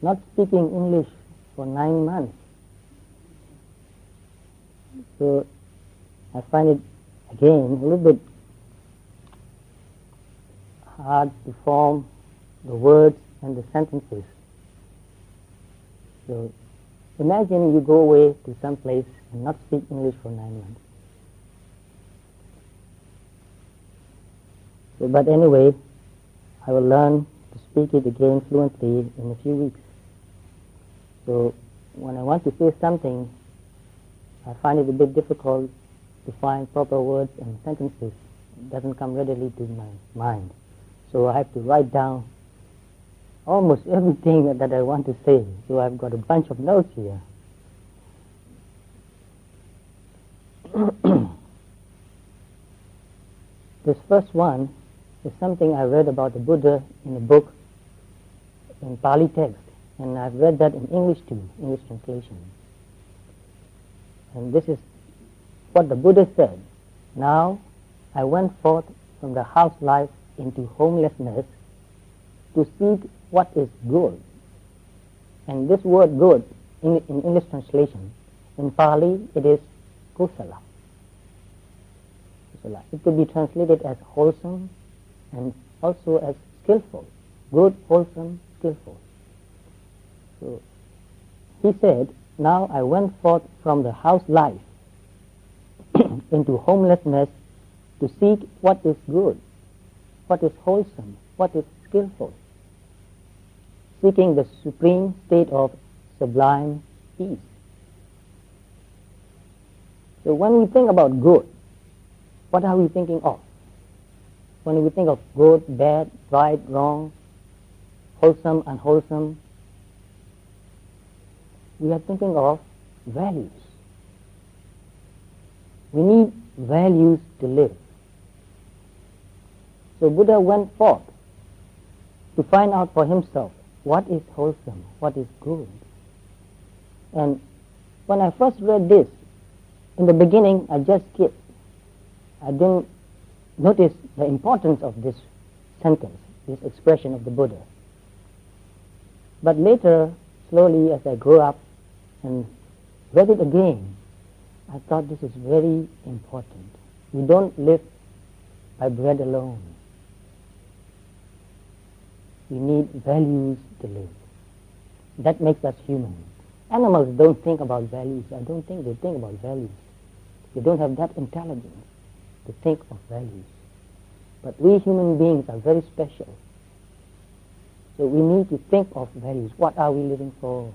not speaking English for 9 months. So I find it again a little bit hard to form the words and the sentences. So imagine you go away to some place and not speak English for 9 months. So, but anyway, I will learn to speak it again fluently in a few weeks. So when I want to say something, I find it a bit difficult to find proper words and sentences. It doesn't come readily to my mind. So I have to write down almost everything that I want to say. So I've got a bunch of notes here. This first one is something I read about the Buddha in a book in Pali text, and I've read that in English too, English translation. And this is what the Buddha said. Now I went forth from the house life into homelessness to seek what is good. And this word good, in English translation, in Pali it is kusala. It could be translated as wholesome and also as skillful. Good, wholesome, skillful. So he said, now I went forth from the house life into homelessness to seek what is good, what is wholesome, what is skillful, seeking the supreme state of sublime peace. So when we think about good, what are we thinking of? When we think of good, bad, right, wrong, wholesome, unwholesome, we are thinking of values. We need values to live. So Buddha went forth to find out for himself what is wholesome, what is good. And when I first read this, in the beginning I just skipped. I didn't notice the importance of this sentence, this expression of the Buddha. But later, slowly as I grew up and read it again, I thought this is very important. We don't live by bread alone. We need values to live. That makes us human. Animals don't think about values. I don't think they think about values. They don't have that intelligence to think of values. But we human beings are very special. So we need to think of values. What are we living for?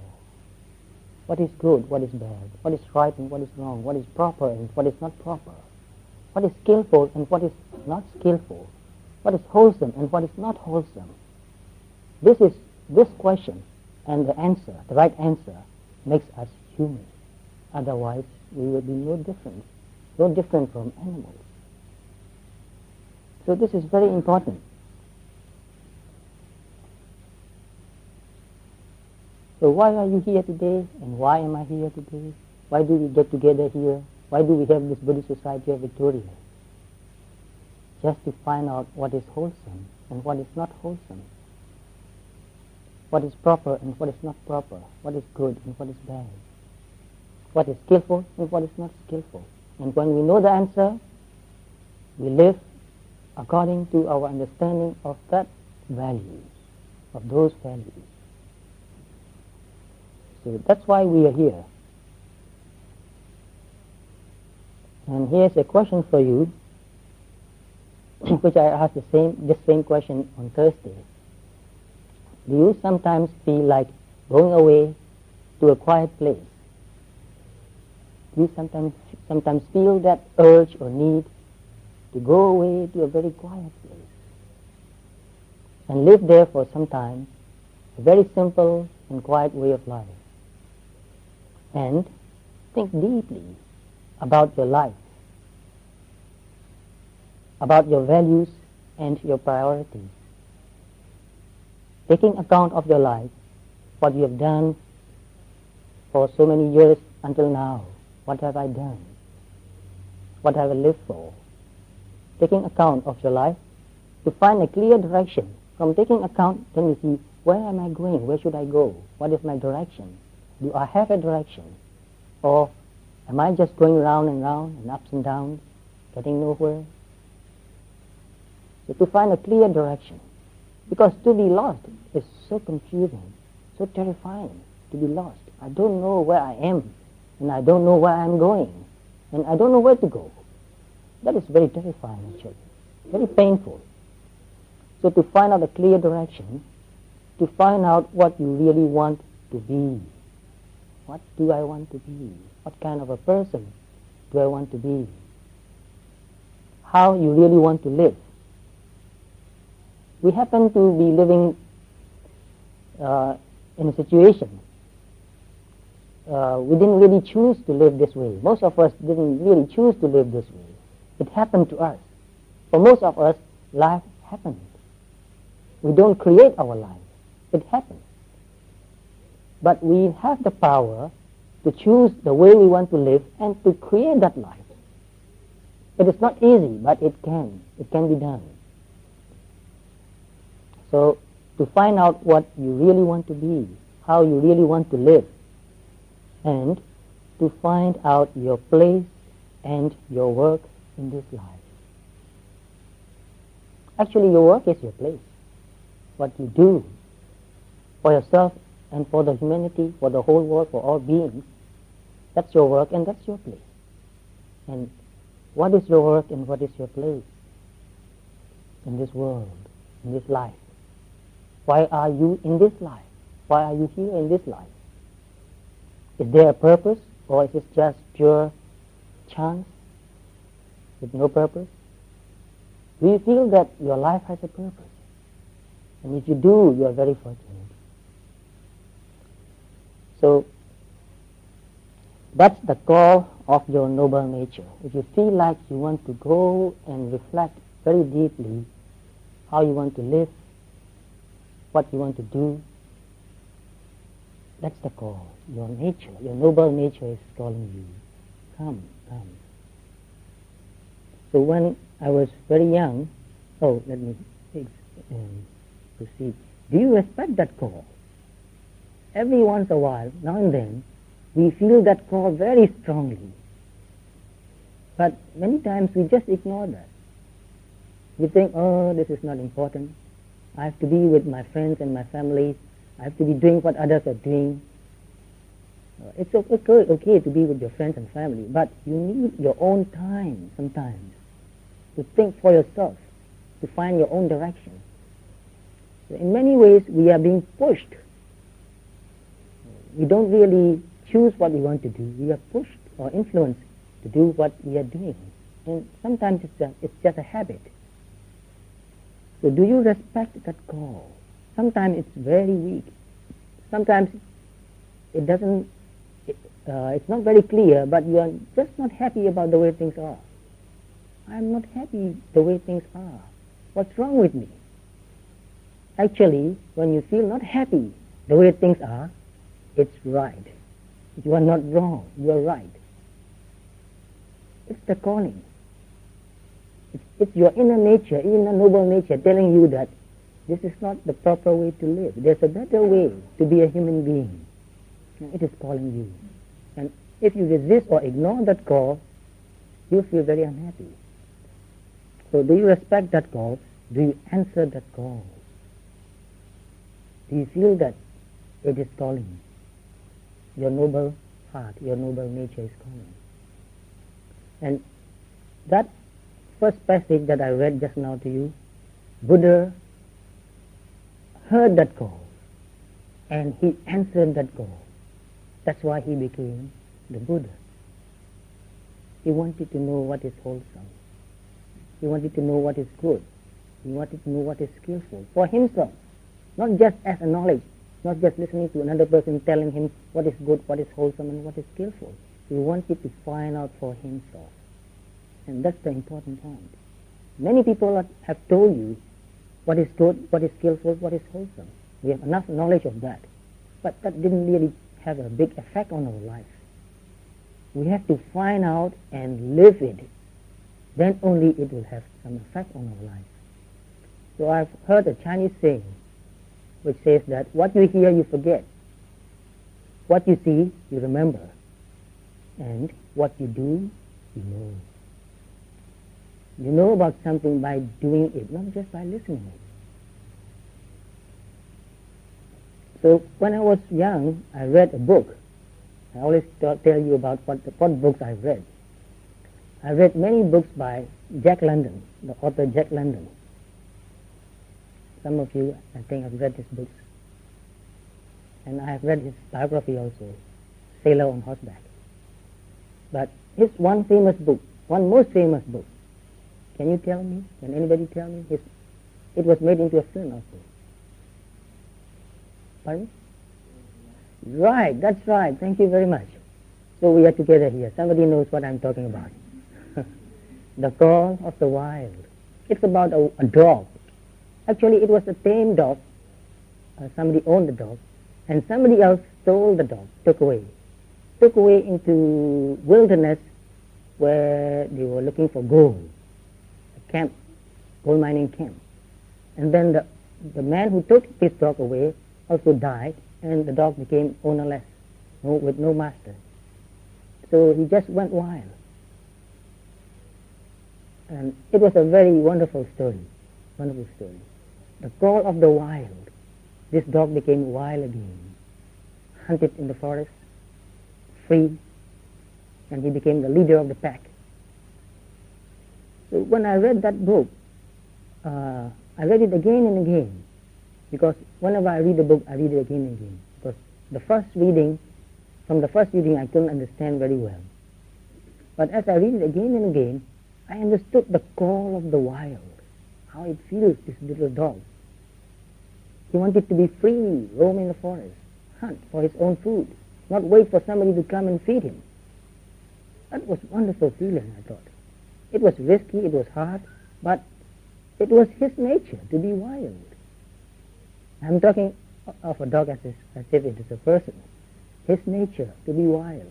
What is good? What is bad? What is right and what is wrong? What is proper and what is not proper? What is skillful and what is not skillful? What is wholesome and what is not wholesome? This question and the answer, the right answer, makes us human. Otherwise, we would be no different from animals. So this is very important. So why are you here today, and why am I here today? Why do we get together here? Why do we have this Buddhist Society of Victoria? Just to find out what is wholesome and what is not wholesome. What is proper and what is not proper. What is good and what is bad. What is skillful and what is not skillful. And when we know the answer, we live according to our understanding of that values, of those values. So that's why we are here. And here's a question for you, which I asked this same question on Thursday. Do you sometimes feel like going away to a quiet place? Do you sometimes feel that urge or need to go away to a very quiet place and live there for some time, a very simple and quiet way of life, and think deeply about your life, about your values and your priorities, taking account of your life, what you have done for so many years until now. What have I done? What have I lived for? Taking account of your life to find a clear direction From taking account, then we see, where am I going? Where should I go? What is my direction? Do I have a direction? Or am I just going round and ups and downs, getting nowhere? So to find a clear direction. Because to be lost is so confusing, so terrifying, to be lost. I don't know where I am, and I don't know where I'm going, and I don't know where to go. That is very terrifying, actually, very painful. So to find out a clear direction, to find out what you really want to be. What do I want to be? What kind of a person do I want to be? How you really want to live. We happen to be living in a situation. We didn't really choose to live this way. Most of us didn't really choose to live this way. It happened to us. For most of us, life happened. We don't create our life. It happens. But we have the power to choose the way we want to live and to create that life. It is not easy, but it can be done. So to find out what you really want to be, how you really want to live, and to find out your place and your work in this life. Actually, your work is your place. What you do for yourself and for the humanity, for the whole world, for all beings, that's your work and that's your place. And what is your work and what is your place in this world, in this life? Why are you in this life? Why are you here in this life? Is there a purpose, or is it just pure chance with no purpose? Do you feel that your life has a purpose? And if you do, you are very fortunate. So that's the call of your noble nature. If you feel like you want to go and reflect very deeply how you want to live, what you want to do, that's the call. Your nature, your noble nature is calling you. Come, come. So when I was very young, let me proceed. Do you respect that call? Every once in a while, now and then, we feel that call very strongly. But many times we just ignore that. We think, this is not important. I have to be with my friends and my family. I have to be doing what others are doing. It's okay to be with your friends and family, but you need your own time sometimes to think for yourself, to find your own direction. So in many ways, we are being pushed. We don't really choose what we want to do. We are pushed or influenced to do what we are doing. And sometimes it's just a habit. So do you respect that call? Sometimes it's very weak. Sometimes it doesn't, it's not very clear, but you are just not happy about the way things are. I'm not happy the way things are. What's wrong with me? Actually, when you feel not happy the way things are, it's right. You are not wrong. You are right. It's the calling. It's your inner nature, inner noble nature telling you that this is not the proper way to live. There's a better way to be a human being. It is calling you. And if you resist or ignore that call, you feel very unhappy. So do you respect that call? Do you answer that call? Do you feel that it is calling? Your noble heart, your noble nature is calling. And that first passage that I read just now to you, Buddha heard that call and he answered that call. That's why he became the Buddha. He wanted to know what is wholesome. He wanted to know what is good. He wanted to know what is skillful for himself, not just as a knowledge, not just listening to another person telling him what is good, what is wholesome, and what is skillful. He wanted to find out for himself. And that's the important point. Many people have told you what is good, what is skillful, what is wholesome. We have enough knowledge of that. But that didn't really have a big effect on our life. We have to find out and live it. Then only it will have some effect on our life. So I've heard a Chinese saying which says that what you hear you forget, what you see you remember, and what you do you know. You know about something by doing it, not just by listening it. So when I was young, I read a book. I always tell you about what books I've read. I read many books by Jack London, the author Jack London. Some of you, I think, have read his books. And I have read his biography also, Sailor on Horseback. But his one most famous book, can you tell me? Can anybody tell me? It was made into a film also. Pardon? Right, that's right. Thank you very much. So we are together here. Somebody knows what I'm talking about. The Call of the Wild. It's about a dog. Actually, it was a tame dog. Somebody owned the dog, and somebody else stole the dog, took away into wilderness where they were looking for gold, a camp, gold mining camp. And then the man who took his dog away also died, and the dog became ownerless, with no master. So he just went wild. And it was a very wonderful story. The Call of the Wild. This dog became wild again, hunted in the forest, free, and he became the leader of the pack. So when I read that book, I read it again and again, because whenever I read the book, I read it again and again. Because from the first reading, I couldn't understand very well. But as I read it again and again, I understood the call of the wild, how it feels, this little dog. He wanted to be free, roam in the forest, hunt for his own food, not wait for somebody to come and feed him. That was a wonderful feeling, I thought. It was risky, it was hard, but it was his nature to be wild. I'm talking of a dog as if it is a person. His nature to be wild.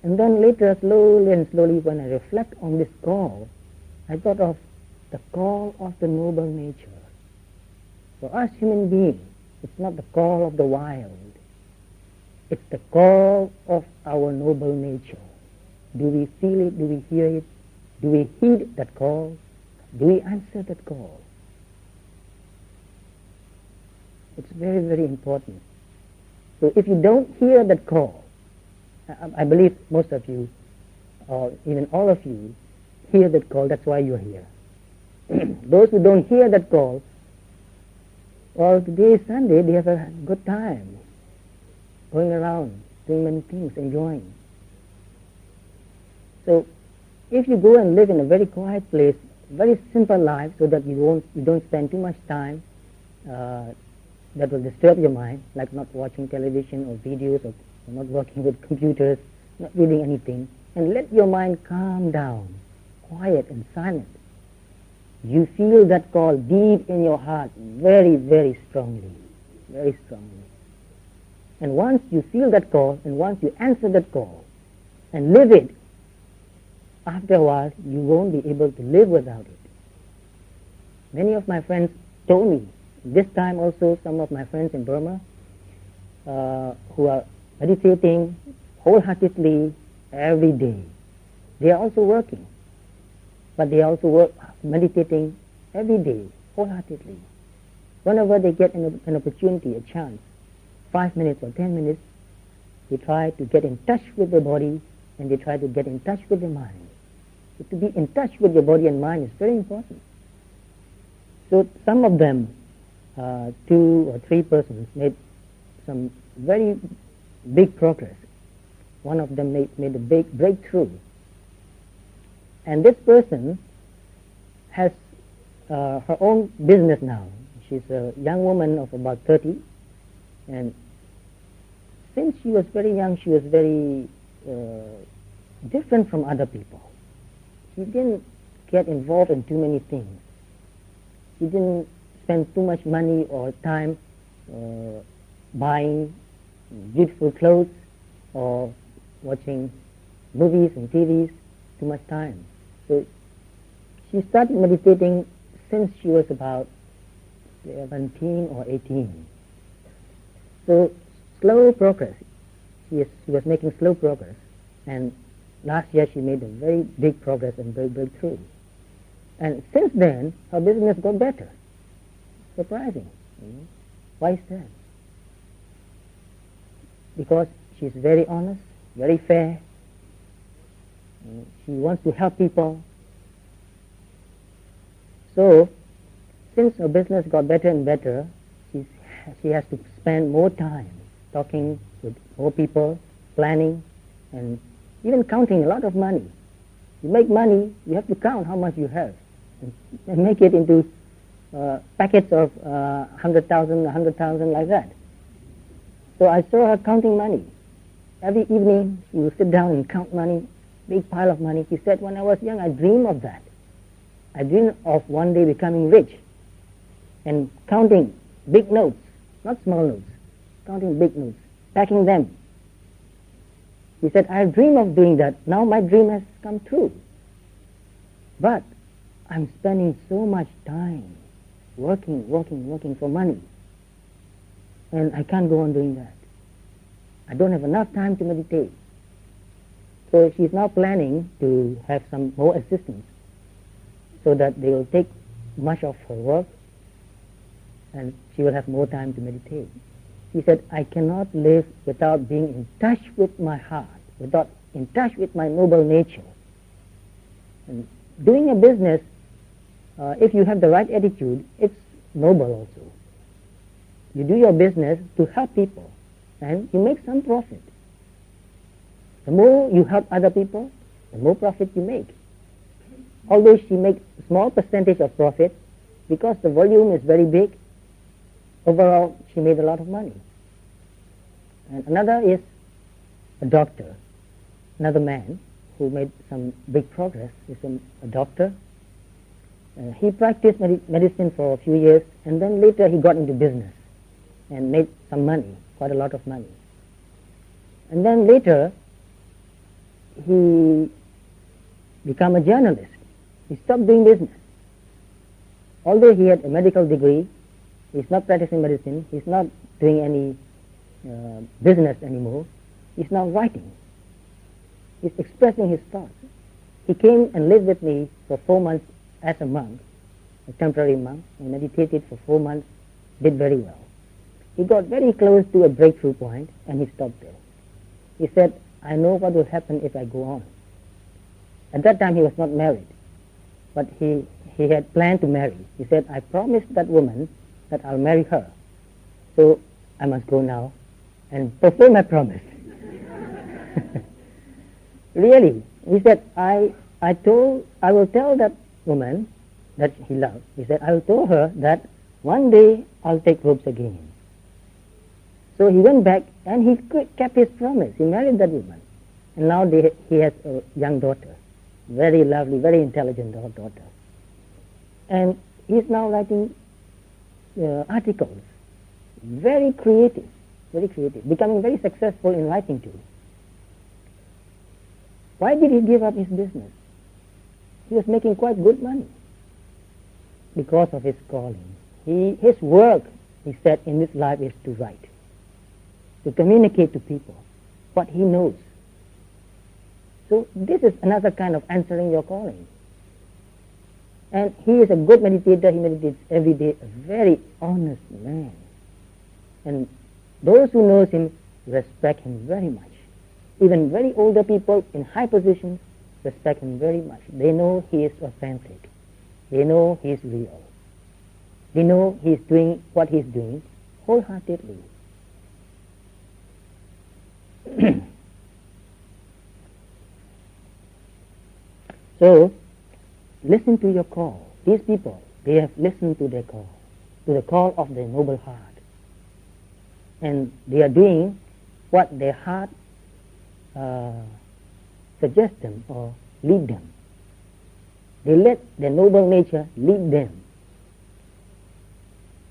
And then later, slowly, when I reflect on this call, I thought of the call of the noble nature. For us human beings, it's not the call of the wild. It's the call of our noble nature. Do we feel it? Do we hear it? Do we heed that call? Do we answer that call? It's very, very important. So if you don't hear that call, I believe most of you, or even all of you, hear that call. That's why you're here. Those who don't hear that call, well, today is Sunday, they have a good time, going around, doing many things, enjoying. So if you go and live in a very quiet place, very simple life, so that you don't spend too much time that will disturb your mind, like not watching television or videos, or not working with computers, not reading anything, and let your mind calm down, quiet and silent. You feel that call deep in your heart very, very strongly, very strongly. And once you feel that call, and once you answer that call, and live it, after a while, you won't be able to live without it. Many of my friends told me, this time also some of my friends in Burma, who are meditating wholeheartedly every day. They are also working, but they also work meditating every day wholeheartedly. Whenever they get an opportunity, a chance, 5 minutes or 10 minutes, they try to get in touch with their body, and they try to get in touch with their mind. So to be in touch with your body and mind is very important. So some of them, 2 or 3 persons, made some very big progress. One of them made a big breakthrough. And this person has her own business now. She's a young woman of about 30, and since she was very young, she was very different from other people. She didn't get involved in too many things. She didn't spend too much money or time buying beautiful clothes or watching movies and TVs, too much time. So she started meditating since she was about 17 or 18. So slow progress. She was making slow progress, and last year she made a very big progress and very breakthrough. And since then, her business got better. Surprising. Why is that? Because she's very honest, very fair. She wants to help people. So, since her business got better and better, she has to spend more time talking with more people, planning, and even counting a lot of money. You make money, you have to count how much you have, and make it into packets of 100,000, 100,000, like that. So I saw her counting money. Every evening, she would sit down and count money, big pile of money. She said, when I was young, I dreamed of that. I dreamed of one day becoming rich and counting big notes, not small notes, counting big notes, packing them. He said, I dream of doing that. Now my dream has come true. But I'm spending so much time working for money. And I can't go on doing that. I don't have enough time to meditate. So she's now planning to have some more assistants so that they will take much of her work and she will have more time to meditate. She said, I cannot live without being in touch with my heart, without in touch with my noble nature. And doing a business, if you have the right attitude, it's noble also. You do your business to help people and you make some profit. The more you help other people, the more profit you make. Although she makes a small percentage of profit, because the volume is very big, overall she made a lot of money. And another is a doctor, another man who made some big progress. He's a doctor. He practiced medicine for a few years, and then later he got into business and made some money, quite a lot of money. And then later he became a journalist. He stopped doing business. Although he had a medical degree, he's not practicing medicine, he's not doing any business anymore. He's now writing. He's expressing his thoughts. He came and lived with me for 4 months as a monk, a temporary monk, and meditated for 4 months, did very well. He got very close to a breakthrough point and he stopped there. He said, I know what will happen if I go on. At that time he was not married, but he had planned to marry. He said, I promised that woman that I'll marry her, so I must go now and fulfill my promise. Really, he said, I will tell that woman that he loved. He said, I will tell her that one day I'll take robes again. So he went back and he kept his promise. He married that woman. And now he has a young daughter, very lovely, very intelligent daughter. And he's now writing articles, very creative, becoming very successful in writing too. Why did he give up his business? He was making quite good money because of his calling. His work, he said, in this life is to write, to communicate to people what he knows. So this is another kind of answering your calling. And he is a good meditator. He meditates every day, a very honest man. And those who knows him respect him very much. Even very older people in high positions respect him very much. They know he is authentic. They know he is real. They know he is doing what he is doing wholeheartedly. So, listen to your call. These people, they have listened to their call, to the call of their noble heart. And they are doing what their heart suggests them or lead them. They let their noble nature lead them.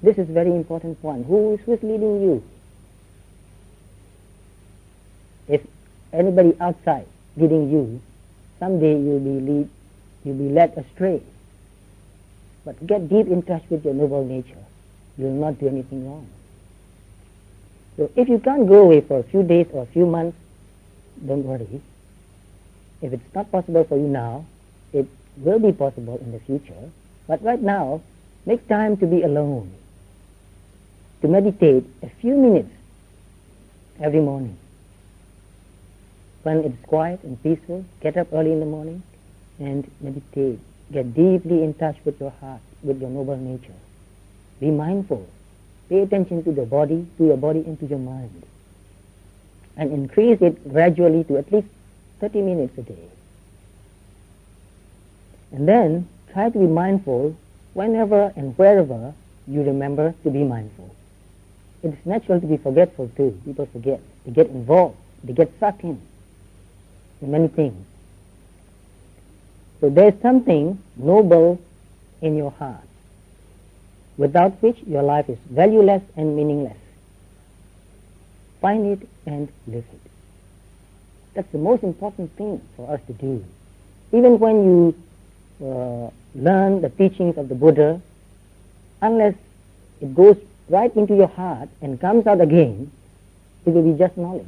This is a very important point. Who is leading you? If anybody outside leading you, someday you'll be led astray. but get deep in touch with your noble nature. You will not do anything wrong. So if you can't go away for a few days or a few months, don't worry. If it's not possible for you now, it will be possible in the future. But right now, make time to be alone, to meditate a few minutes every morning. When it's quiet and peaceful, get up early in the morning and meditate. Get deeply in touch with your heart, with your noble nature. Be mindful. Pay attention to your body and to your mind. And increase it gradually to at least 30 minutes a day. And then try to be mindful whenever and wherever you remember to be mindful. It's natural to be forgetful too. People forget. They get involved. They get sucked in many things. So there's something noble in your heart, without which your life is valueless and meaningless. Find it and live it. That's the most important thing for us to do. Even when you learn the teachings of the Buddha, unless it goes right into your heart and comes out again, it will be just knowledge.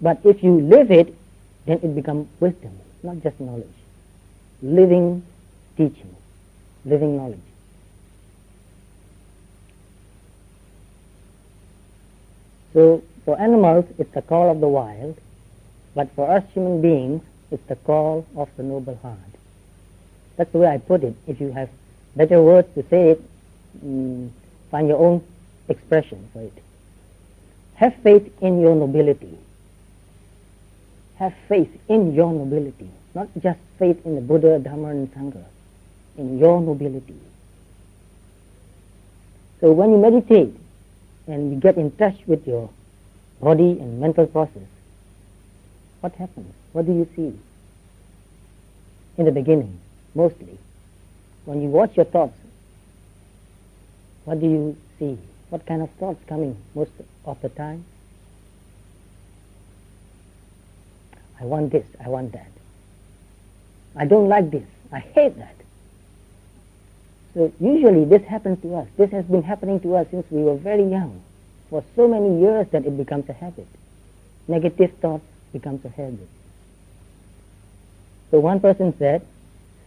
But if you live it, then it becomes wisdom, not just knowledge. Living teaching, living knowledge. So for animals, it's the call of the wild, but for us human beings, it's the call of the noble heart. That's the way I put it. If you have better words to say it, find your own expression for it. Have faith in your nobility. Have faith in your nobility, not just faith in the Buddha, Dhamma, and Sangha, in your nobility. So when you meditate and you get in touch with your body and mental process, what happens? What do you see? In the beginning, mostly, when you watch your thoughts, what do you see? What kind of thoughts coming most of the time? I want this, I want that. I don't like this, I hate that. So usually this happens to us. This has been happening to us since we were very young, for so many years that it becomes a habit. Negative thoughts becomes a habit. So one person said,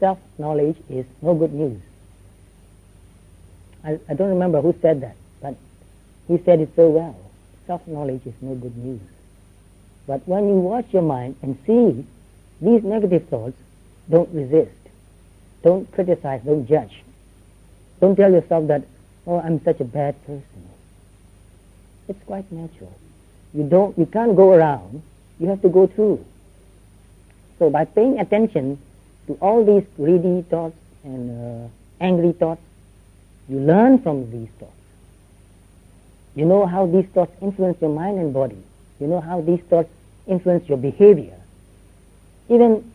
self-knowledge is no good news. I don't remember who said that, but he said it so well. Self-knowledge is no good news. But when you watch your mind and see these negative thoughts, don't resist. Don't criticize, don't judge. Don't tell yourself that, oh, I'm such a bad person. It's quite natural. You can't go around, you have to go through. So by paying attention to all these greedy thoughts and angry thoughts, you learn from these thoughts. You know how these thoughts influence your mind and body. You know how these thoughts influence your behavior. Even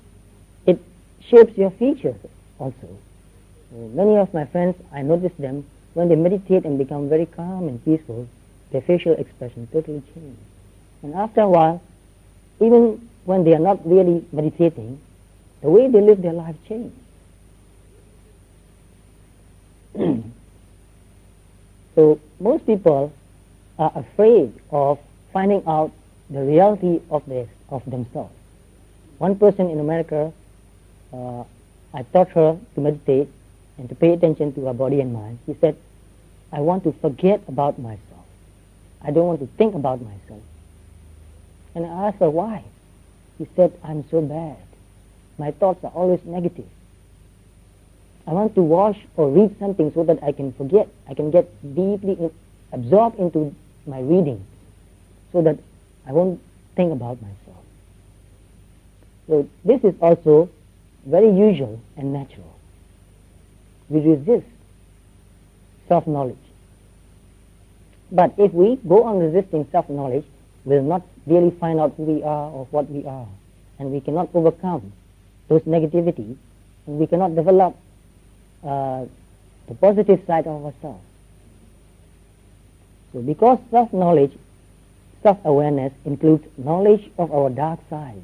it shapes your features also. Many of my friends, I notice them, when they meditate and become very calm and peaceful, their facial expression totally changes. And after a while, even when they are not really meditating, the way they live their life changes. So most people are afraid of finding out the reality of themselves. One person in America, I taught her to meditate and to pay attention to her body and mind. She said, I want to forget about myself. I don't want to think about myself. And I asked her why. She said, I'm so bad. My thoughts are always negative. I want to watch or read something so that I can forget. I can get deeply absorbed into my reading so that I won't think about myself. So this is also very usual and natural. We resist self-knowledge. But if we go on resisting self-knowledge, we'll not really find out who we are or what we are. And we cannot overcome those negativities, and we cannot develop the positive side of ourselves. So because self-knowledge, self-awareness includes knowledge of our dark side,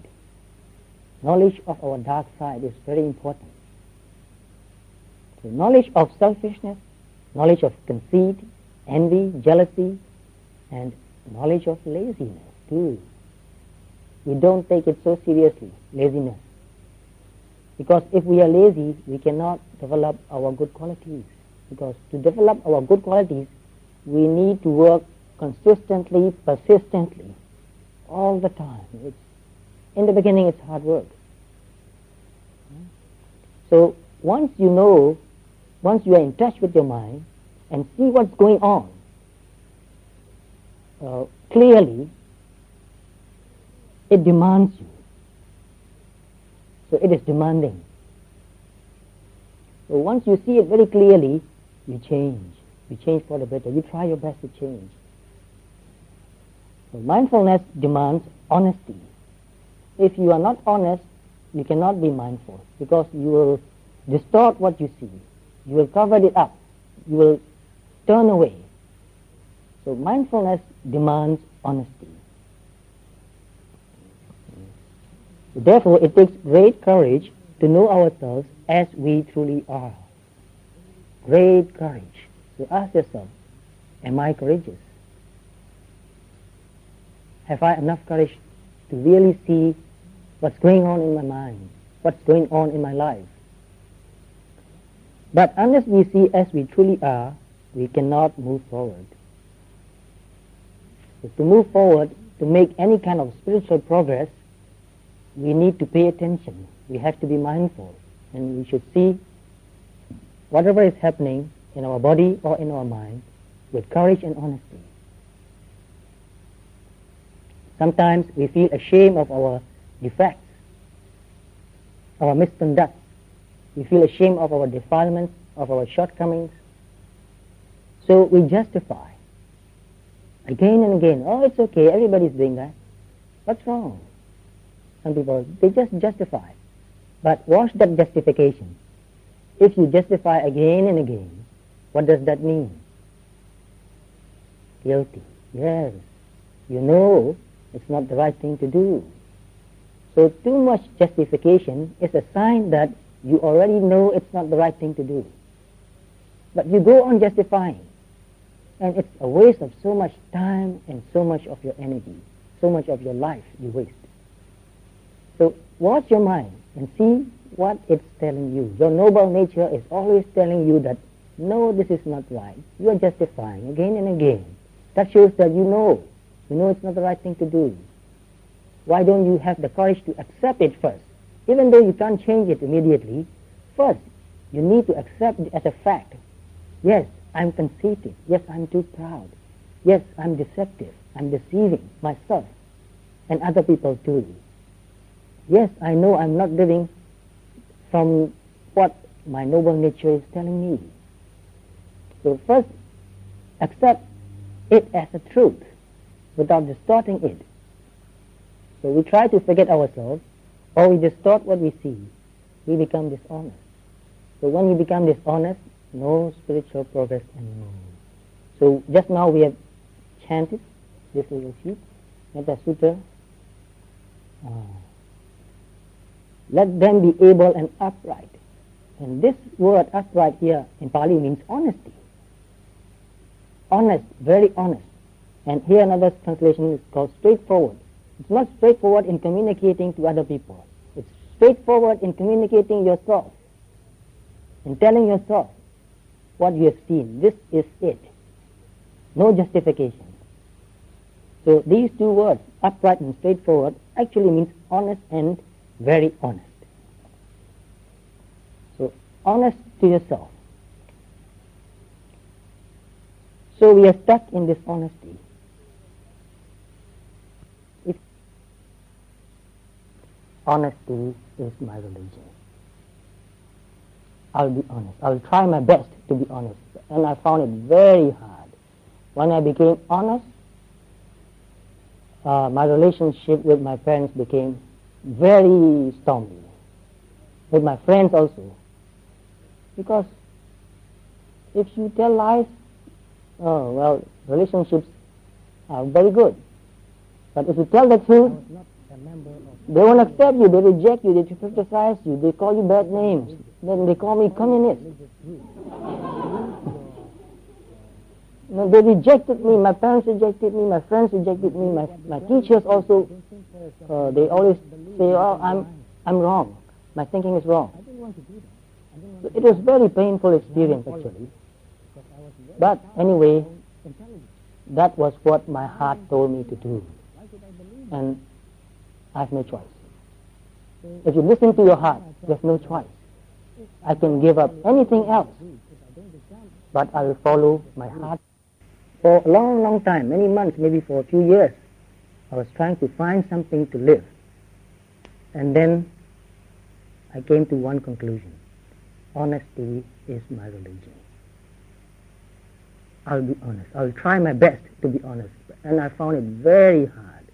Knowledge of our dark side is very important. So knowledge of selfishness, knowledge of conceit, envy, jealousy, and knowledge of laziness too. We don't take it so seriously, laziness. Because if we are lazy, we cannot develop our good qualities. Because to develop our good qualities, we need to work consistently, persistently, all the time. In the beginning, it's hard work. So once you know, once you are in touch with your mind and see what's going on clearly, it demands you. So it is demanding. So once you see it very clearly, you change. You change for the better. You try your best to change. So mindfulness demands honesty. If you are not honest, you cannot be mindful, because you will distort what you see. You will cover it up. You will turn away. So mindfulness demands honesty. Therefore, it takes great courage to know ourselves as we truly are. Great courage. So ask yourself, am I courageous? Have I enough courage to really see what's going on in my mind, what's going on in my life? But unless we see as we truly are, we cannot move forward. So to move forward, to make any kind of spiritual progress, we need to pay attention. We have to be mindful, and we should see whatever is happening in our body or in our mind with courage and honesty. Sometimes we feel ashamed of our defects, our misconduct. We feel ashamed of our defilements, of our shortcomings. So we justify again and again. Oh, it's okay, everybody's doing that. What's wrong? Some people, they just justify. But watch that justification. If you justify again and again, what does that mean? Guilty. Yes. You know it's not the right thing to do. So too much justification is a sign that you already know it's not the right thing to do. But you go on justifying. And it's a waste of so much time and so much of your energy, so much of your life you waste. So watch your mind and see what it's telling you. Your noble nature is always telling you that, no, this is not right. You are justifying again and again. That shows that you know it's not the right thing to do. Why don't you have the courage to accept it first? Even though you can't change it immediately, first you need to accept it as a fact. Yes, I'm conceited. Yes, I'm too proud. Yes, I'm deceptive. I'm deceiving myself and other people too. Yes, I know I'm not living from what my noble nature is telling me. So first, accept it as a truth without distorting it. So we try to forget ourselves, or we distort what we see. We become dishonest. So when we become dishonest, no spiritual progress anymore. So just now we have chanted this little sheet, Metta Sutta. Let them be able and upright. And this word upright here in Pali means honesty. Honest, very honest. And here another translation is called straightforward. It's not straightforward in communicating to other people. It's straightforward in communicating yourself, in telling yourself what you have seen. This is it. No justification. So these two words, upright and straightforward, actually means honest and very honest. So honest to yourself. So we are stuck in this honesty. Honesty is my religion. I'll be honest. I'll try my best to be honest. And I found it very hard. When I became honest, my relationship with my parents became very stormy. With my friends also. Because if you tell lies, relationships are very good. But if you tell the truth, They won't accept you, they reject you, they criticize you, they call you bad names. Then they call me communist. No, they rejected me, my parents rejected me, my friends rejected me, my teachers also, they always say, oh, I'm wrong, my thinking is wrong. So it was very painful experience actually. But anyway, that was what my heart told me to do. And I have no choice. If you listen to your heart, you have no choice. I can give up anything else, but I will follow my heart. For a long, long time, many months, maybe for a few years, I was trying to find something to live. And then I came to one conclusion. Honesty is my religion. I'll be honest. I'll try my best to be honest. And I found it very hard.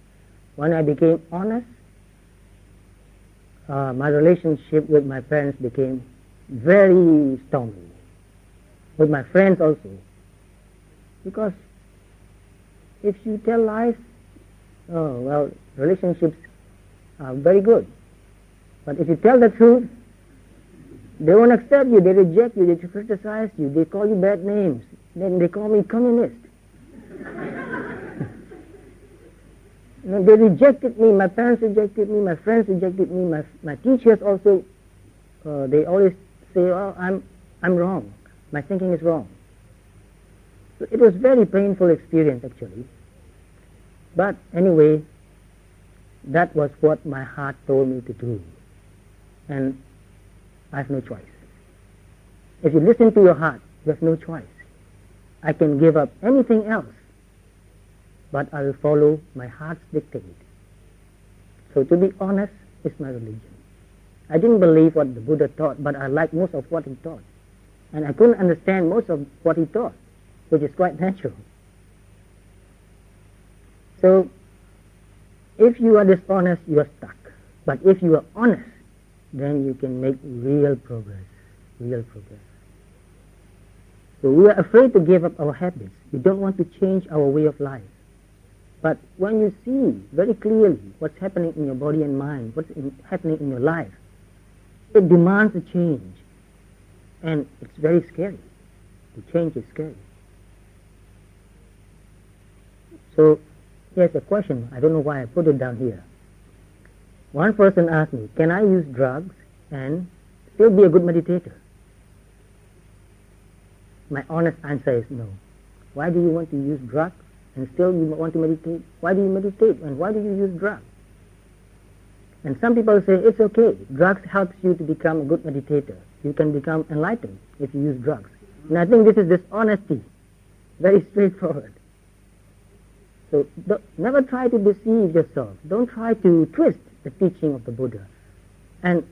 When I became honest, my relationship with my parents became very stormy. With my friends also. Because if you tell lies, relationships are very good. But if you tell the truth, they won't accept you, they reject you, they criticize you, they call you bad names. Then they call me communist. They rejected me, my parents rejected me, my friends rejected me, my teachers also, they always say, oh, I'm wrong, my thinking is wrong. So it was very painful experience actually. But anyway, that was what my heart told me to do. And I have no choice. If you listen to your heart, you have no choice. I can give up anything else, but I will follow my heart's dictate. So to be honest is my religion. I didn't believe what the Buddha taught, but I liked most of what he taught. And I couldn't understand most of what he taught, which is quite natural. So, if you are dishonest, you are stuck. But if you are honest, then you can make real progress. Real progress. So we are afraid to give up our habits. We don't want to change our way of life. But when you see very clearly what's happening in your body and mind, what's happening in your life, it demands a change. And it's very scary. The change is scary. So here's a question. I don't know why I put it down here. One person asked me, can I use drugs and still be a good meditator? My honest answer is no. Why do you want to use drugs and still you want to meditate? Why do you meditate and why do you use drugs? And some people say it's okay. Drugs helps you to become a good meditator. You can become enlightened if you use drugs. And I think this is dishonesty. Very straightforward. So never try to deceive yourself. Don't try to twist the teaching of the Buddha. And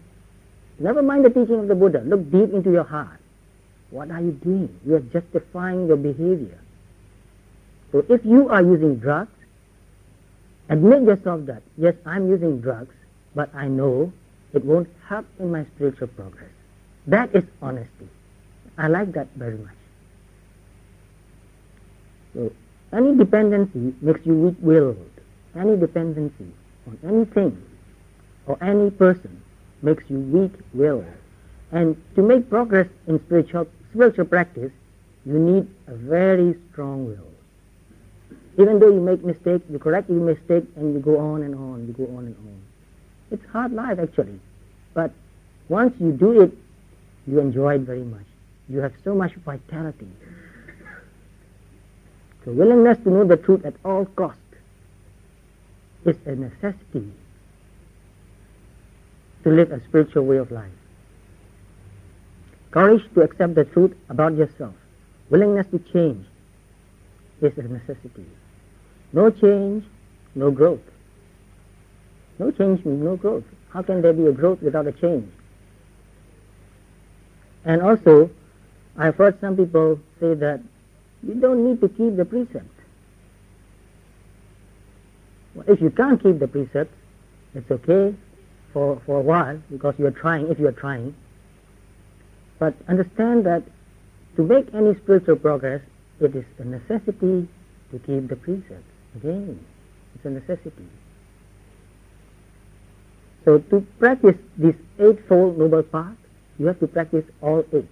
never mind the teaching of the Buddha. Look deep into your heart. What are you doing? You are justifying your behavior. So if you are using drugs, admit yourself that, yes, I'm using drugs, but I know it won't help in my spiritual progress. That is honesty. I like that very much. So any dependency makes you weak-willed. Any dependency on anything or any person makes you weak-willed. And to make progress in spiritual practice, you need a very strong will. Even though you make mistakes, you correct your mistake and you go on and on, you go on and on. It's hard life actually. But once you do it, you enjoy it very much. You have so much vitality. So willingness to know the truth at all costs is a necessity to live a spiritual way of life. Courage to accept the truth about yourself, willingness to change is a necessity. No change, no growth. No change means no growth. How can there be a growth without a change? And also, I've heard some people say that you don't need to keep the precepts. Well, if you can't keep the precepts, it's okay for a while because you are trying, if you are trying. But understand that to make any spiritual progress, it is a necessity to keep the precepts. Again, it's a necessity. So to practice this eightfold noble path, you have to practice all eight,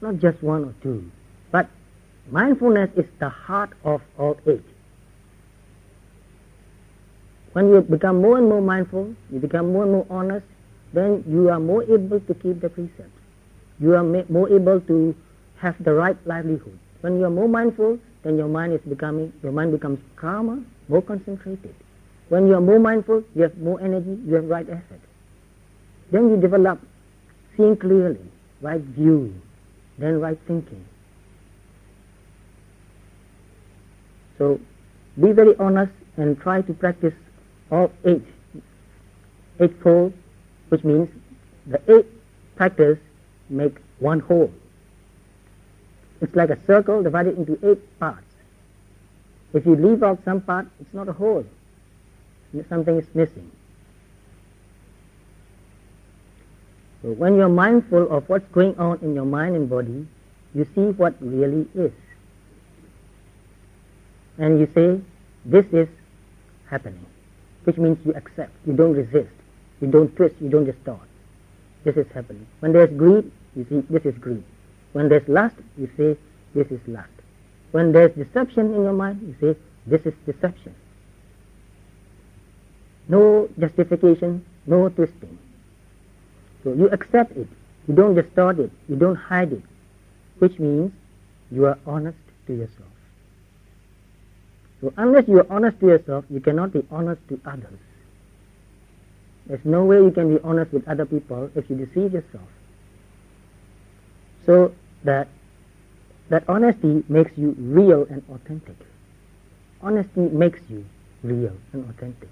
not just one or two. But mindfulness is the heart of all eight. When you become more and more mindful, you become more and more honest, then you are more able to keep the precepts. You are more able to have the right livelihood. When you are more mindful, then your mind becomes calmer, more concentrated. When you are more mindful, you have more energy, you have right effort. Then you develop seeing clearly, right view, then right thinking. So be very honest and try to practice all eightfold, which means the eight practice make one whole. It's like a circle divided into 8 parts. If you leave out some part, it's not a whole. Something is missing. So when you're mindful of what's going on in your mind and body, you see what really is. And you say, this is happening, which means you accept, you don't resist, you don't twist, you don't distort. This is happening. When there's greed, you see, this is greed. When there's lust, you say, this is lust. When there's deception in your mind, you say, this is deception. No justification, no twisting. So you accept it, you don't distort it, you don't hide it, which means you are honest to yourself. So unless you are honest to yourself, you cannot be honest to others. There's no way you can be honest with other people if you deceive yourself. So that honesty makes you real and authentic. Honesty makes you real and authentic.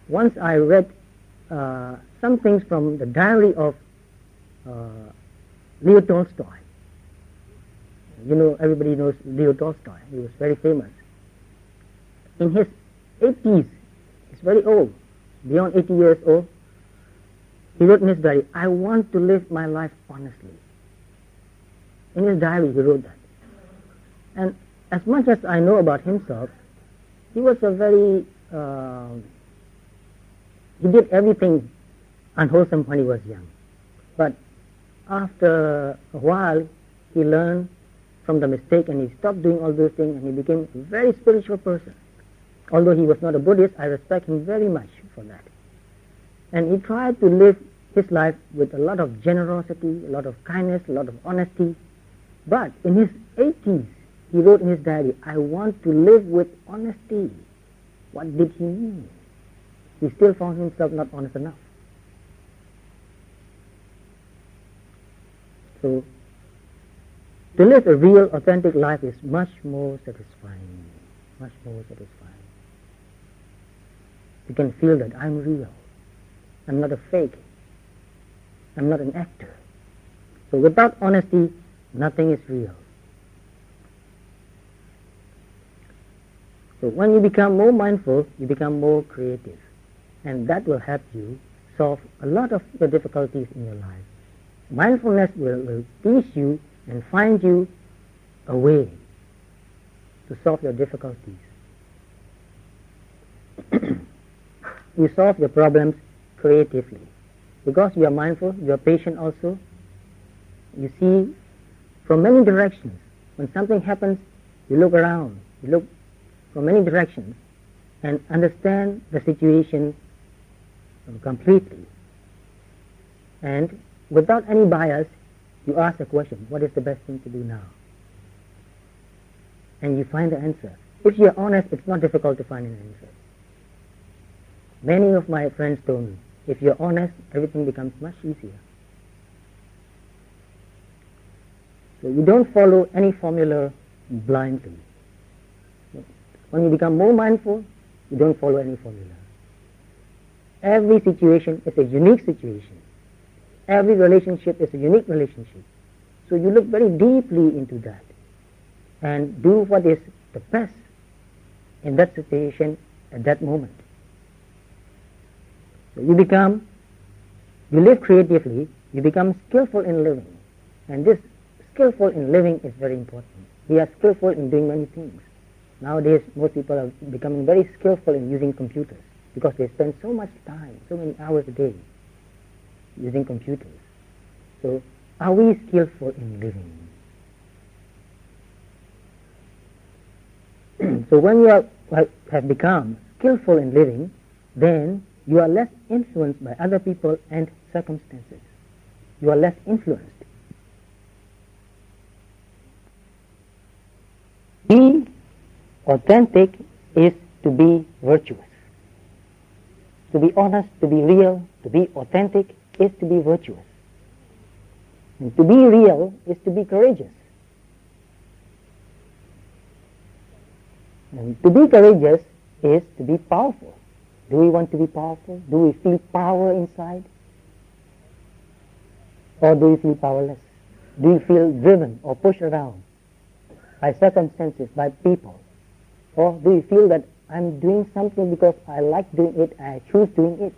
Once I read some things from the diary of Leo Tolstoy. You know, everybody knows Leo Tolstoy. He was very famous. In his 80s, he's very old, beyond 80 years old, he wrote in his diary, I want to live my life honestly. In his diary, he wrote that. And as much as I know about himself, he was a very, he did everything unwholesome when he was young. But after a while, he learned from the mistake and he stopped doing all those things and he became a very spiritual person. Although he was not a Buddhist, I respect him very much for that. And he tried to live his life with a lot of generosity, a lot of kindness, a lot of honesty. But in his 80s, he wrote in his diary, I want to live with honesty. What did he mean? He still found himself not honest enough. So, to live a real, authentic life is much more satisfying. Much more satisfying. You can feel that I'm real. I'm not a fake. I'm not an actor. So without honesty, nothing is real. So when you become more mindful, you become more creative. And that will help you solve a lot of the difficulties in your life. Mindfulness will teach you and find you a way to solve your difficulties. You solve your problems creatively. Because you are mindful, you are patient also. You see from many directions. When something happens, you look around. You look from many directions and understand the situation completely. And without any bias, you ask the question, what is the best thing to do now? And you find the answer. If you are honest, it's not difficult to find an answer. Many of my friends told me, if you're honest, everything becomes much easier. So you don't follow any formula blindly. When you become more mindful, you don't follow any formula. Every situation is a unique situation. Every relationship is a unique relationship. So you look very deeply into that and do what is the best in that situation at that moment. So you live creatively, you become skillful in living. And this skillful in living is very important. We are skillful in doing many things. Nowadays, most people are becoming very skillful in using computers. because they spend so much time, so many hours a day using computers. So are we skillful in living? So when you have become skillful in living, then you are less influenced by other people and circumstances. You are less influenced. Be authentic is to be virtuous. To be honest, to be real, to be authentic is to be virtuous. And to be real is to be courageous. And to be courageous is to be powerful. Do we want to be powerful? Do we feel power inside? Or do we feel powerless? Do you feel driven or pushed around by circumstances, by people? Or do you feel that I'm doing something because I like doing it, I choose doing it,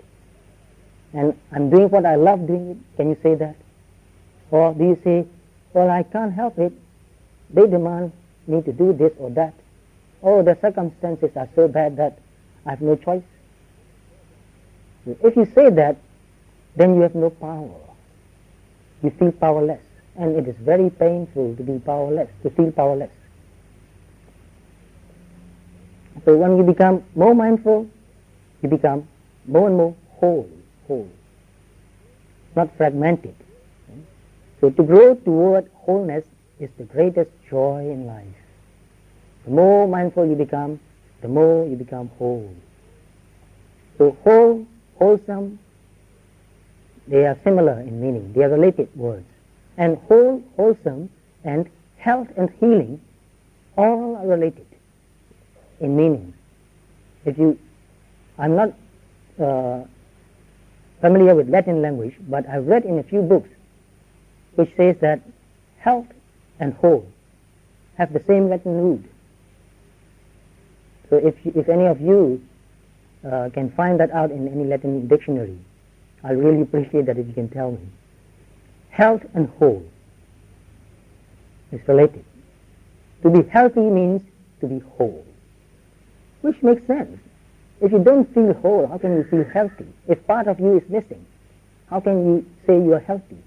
and I'm doing what I love doing it? Can you say that? Or do you say, well, I can't help it, they demand me to do this or that. Oh, the circumstances are so bad that I have no choice. If you say that, then you have no power. You feel powerless. And it is very painful to be powerless, to feel powerless. So when you become more mindful, you become more and more whole, not fragmented. So to grow toward wholeness is the greatest joy in life. The more mindful you become, the more you become whole. So whole, wholesome, they are similar in meaning. They are related words. And whole, wholesome, and health and healing all are related in meaning. I'm not familiar with Latin language, but I've read in a few books which says that health and whole have the same Latin root. So if any of you can find that out in any Latin dictionary, I'll really appreciate that if you can tell me. Health and whole is related. To be healthy means to be whole, which makes sense. If you don't feel whole, how can you feel healthy? If part of you is missing, how can you say you are healthy?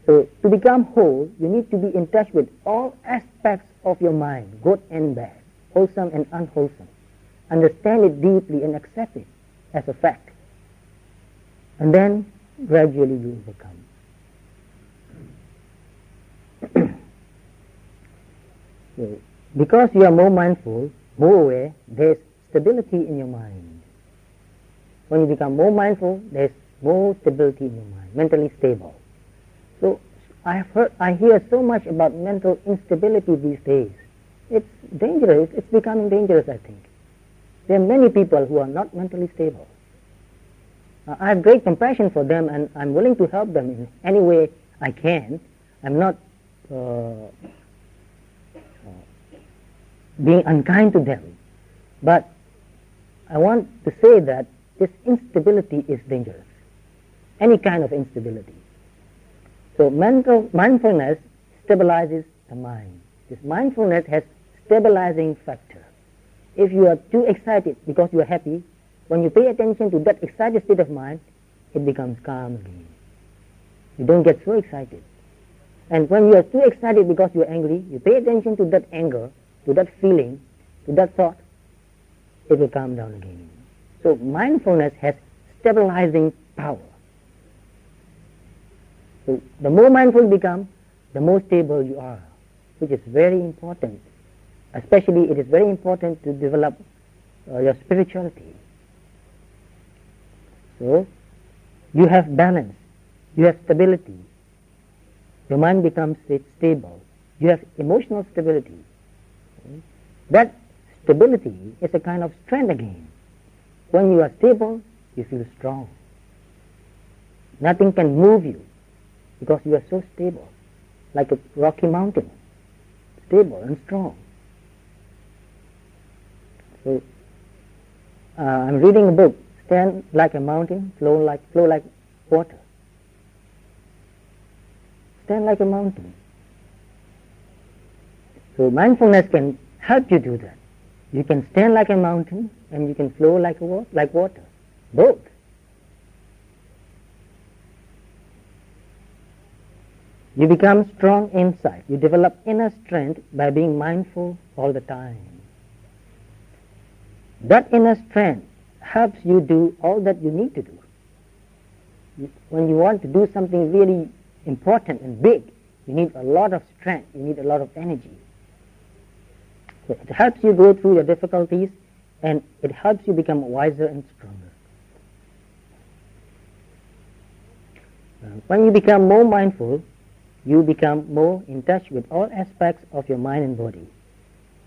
So to become whole, you need to be in touch with all aspects of your mind, good and bad, wholesome and unwholesome. Understand it deeply and accept it as a fact. And then gradually you overcome. So, because you are more mindful, more aware, there is stability in your mind. When you become more mindful, there is more stability in your mind, mentally stable. So I hear so much about mental instability these days. It's dangerous. It's becoming dangerous, I think. There are many people who are not mentally stable. I have great compassion for them, and I'm willing to help them in any way I can. I'm not being unkind to them. But I want to say that this instability is dangerous. Any kind of instability. So mindfulness stabilizes the mind. This mindfulness has stabilizing factor. If you are too excited because you are happy, when you pay attention to that excited state of mind, it becomes calm again. You don't get so excited. And when you are too excited because you are angry, you pay attention to that anger, to that feeling, to that thought, it will calm down again. So mindfulness has stabilizing power. So the more mindful you become, the more stable you are, which is very important. Especially it is very important to develop your spirituality. So you have balance, you have stability, your mind becomes stable, you have emotional stability. That stability is a kind of strength again. When you are stable, you feel strong. Nothing can move you because you are so stable, like a rocky mountain, stable and strong. So I'm reading a book, Stand Like a Mountain, Flow like Water. Stand like a mountain. So mindfulness can help you do that. You can stand like a mountain and you can flow like water. Both. You become strong inside. You develop inner strength by being mindful all the time. That inner strength helps you do all that you need to do. When you want to do something really important and big, you need a lot of strength, you need a lot of energy. So it helps you go through the difficulties, and it helps you become wiser and stronger. When you become more mindful, you become more in touch with all aspects of your mind and body.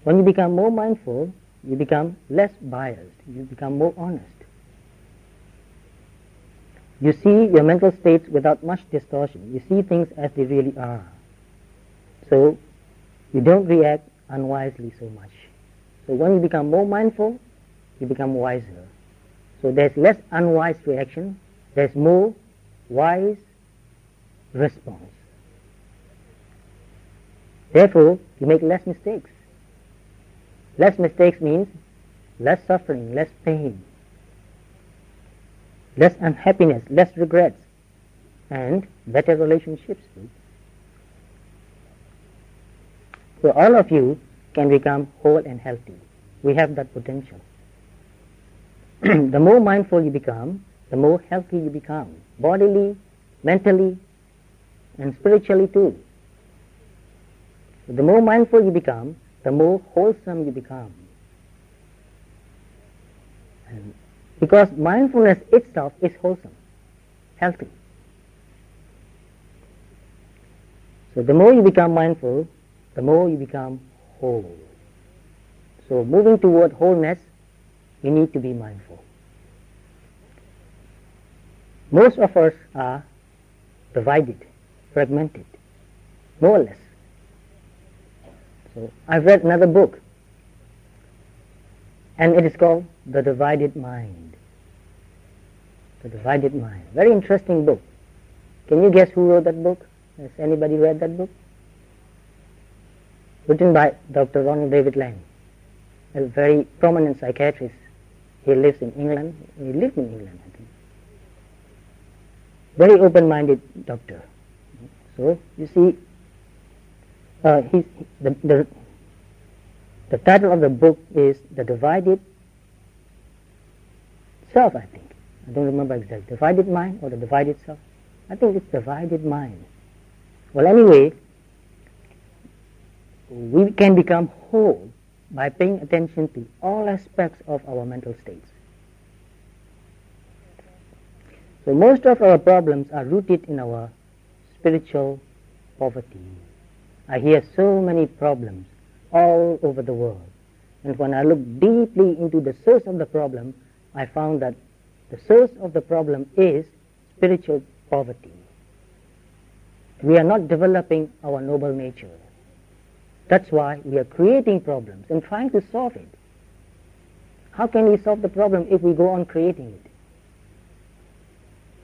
When you become more mindful, you become less biased, you become more honest. You see your mental states without much distortion. You see things as they really are. So you don't react unwisely so much. So when you become more mindful, you become wiser. So there's less unwise reaction, there's more wise response. Therefore, you make less mistakes. Less mistakes means less suffering, less pain, less unhappiness, less regrets, and better relationships. So all of you can become whole and healthy. We have that potential. The more mindful you become, the more healthy you become, bodily, mentally, and spiritually too. The more mindful you become, the more wholesome you become. And because mindfulness itself is wholesome, healthy. So the more you become mindful, the more you become whole. So moving toward wholeness, you need to be mindful. Most of us are divided, fragmented, more or less. So I've read another book, and it is called The Divided Mind. The Divided Mind. Very interesting book. Can you guess who wrote that book? Has anybody read that book? Written by Dr. Ronald David Lang, a very prominent psychiatrist. He lives in England. He lived in England, I think. Very open-minded doctor. So you see, the title of the book is The Divided Self, I think. I don't remember exactly. Divided Mind or The Divided Self? I think it's Divided Mind. Well, anyway, we can become whole by paying attention to all aspects of our mental states. So most of our problems are rooted in our spiritual poverty. I hear so many problems all over the world. And when I look deeply into the source of the problem, I found that the source of the problem is spiritual poverty. We are not developing our noble nature. That's why we are creating problems and trying to solve it. How can we solve the problem if we go on creating it?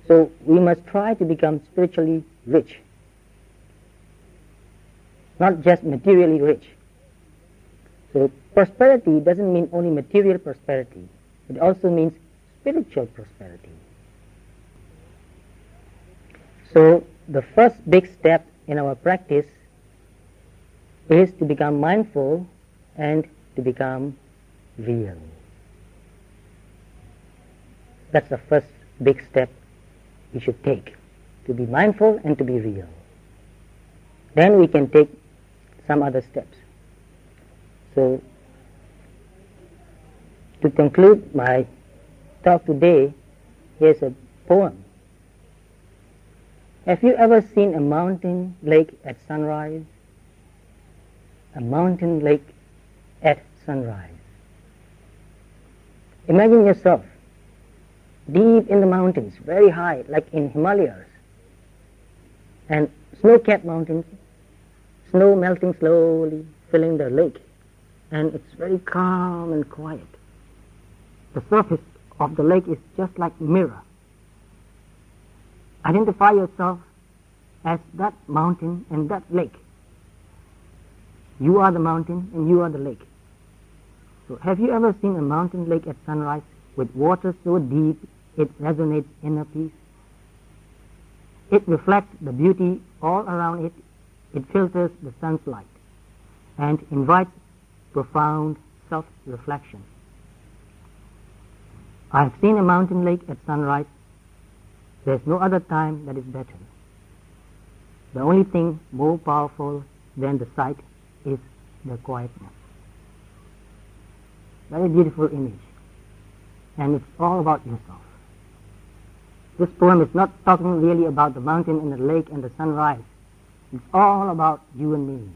So we must try to become spiritually rich, not just materially rich. So prosperity doesn't mean only material prosperity. It also means spiritual prosperity. So the first big step in our practice is to become mindful and to become real. That's the first big step we should take, to be mindful and to be real. Then we can take some other steps. So, to conclude my talk today, here's a poem. Have you ever seen a mountain lake at sunrise? A mountain lake at sunrise. Imagine yourself deep in the mountains, very high, like in Himalayas, and snow-capped mountains, snow melting slowly, filling the lake, and it's very calm and quiet. The surface of the lake is just like a mirror. Identify yourself as that mountain and that lake. You are the mountain and you are the lake. So have you ever seen a mountain lake at sunrise with water so deep it resonates inner peace? It reflects the beauty all around it. It filters the sun's light and invites profound self-reflection. I have seen a mountain lake at sunrise. There's no other time that is better. The only thing more powerful than the sight is the quietness. Very beautiful image. And it's all about yourself. This poem is not talking really about the mountain and the lake and the sunrise. It's all about you and me.